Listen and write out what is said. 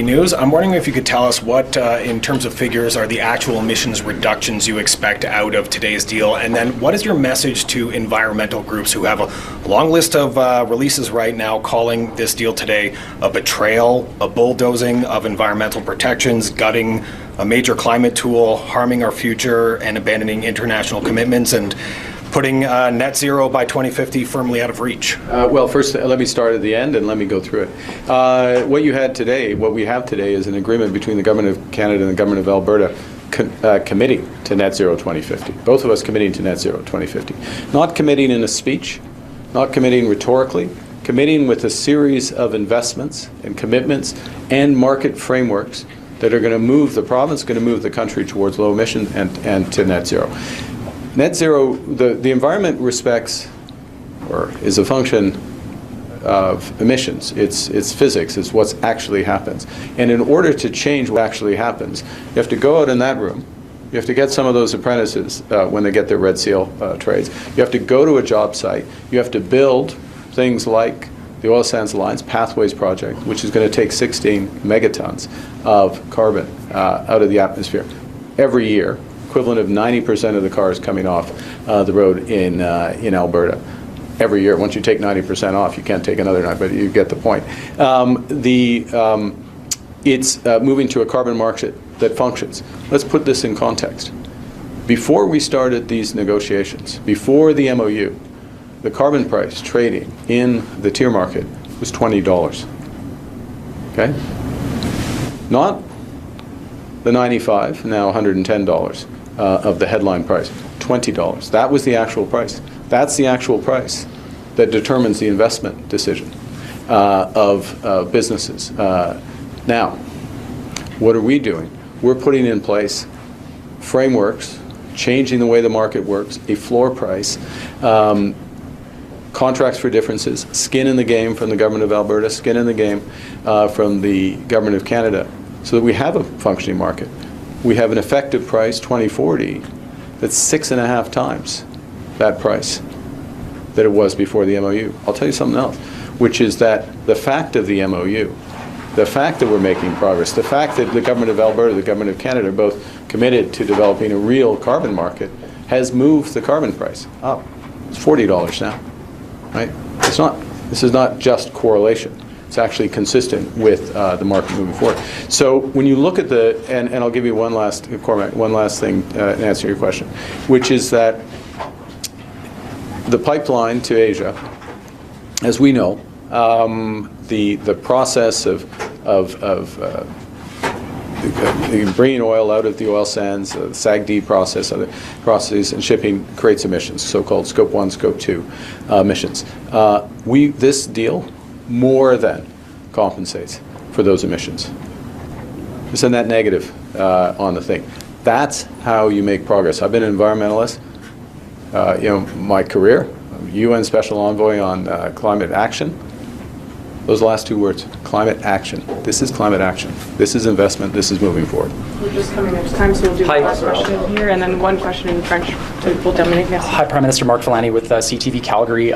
News. I'm wondering if you could tell us what, in terms of figures, are the actual emissions reductions you expect out of today's deal, and then what is your message to environmental groups who have a long list of releases right now calling this deal today a betrayal, a bulldozing of environmental protections, gutting a major climate tool, harming our future, and abandoning international commitments, and putting net zero by 2050 firmly out of reach? Well, first, let me start at the end and let me go through it. What we have today is an agreement between the Government of Canada and the Government of Alberta committing to net zero 2050. Both of us committing to net zero 2050. Not committing in a speech, not committing rhetorically, committing with a series of investments and commitments and market frameworks that are going to move the province, going to move the country towards low emission and to net zero. Net zero, the environment respects, or is a function of emissions. It's physics. It's what actually happens. And in order to change what actually happens, you have to go out in that room. You have to get some of those apprentices when they get their Red Seal trades. You have to go to a job site. You have to build things like the Oil Sands Alliance Pathways Project, which is going to take 16 megatons of carbon out of the atmosphere every year, equivalent of 90% of the cars coming off the road in Alberta every year. Once you take 90% off, you can't take another 9, but you get the point. It's moving to a carbon market that functions. Let's put this in context. Before we started these negotiations, before the MOU, the carbon price trading in the tier market was $20. Okay? Not the $95, now $110 of the headline price, $20. That was the actual price. That's the actual price that determines the investment decision of businesses. Now, what are we doing? We're putting in place frameworks, changing the way the market works, a floor price, contracts for differences, skin in the game from the Government of Alberta, skin in the game from the Government of Canada, so that we have a functioning market. We have an effective price, 2040, that's 6.5 times that price that it was before the MOU. I'll tell you something else, which is that the fact of the MOU, the fact that we're making progress, the fact that the Government of Alberta, the Government of Canada are both committed to developing a real carbon market has moved the carbon price up. It's $40 now, right? This is not just correlation. It's actually consistent with the market moving forward. So when you look at and I'll give you one last thing to answer your question, which is that the pipeline to Asia, as we know, the process of bringing oil out of the oil sands, the SAGD process, other processes, and shipping creates emissions, so-called Scope 1, Scope 2 emissions. This deal more than compensates for those emissions. It's a net negative on the thing. That's how you make progress. I've been an environmentalist, my career, UN Special Envoy on climate action. Those last two words, climate action. This is climate action. This is investment. This is moving forward. We're just coming up to time, so we'll do one question here and then one question in French to both Dominic. Hi, Prime Minister Mark Villani with CTV Calgary.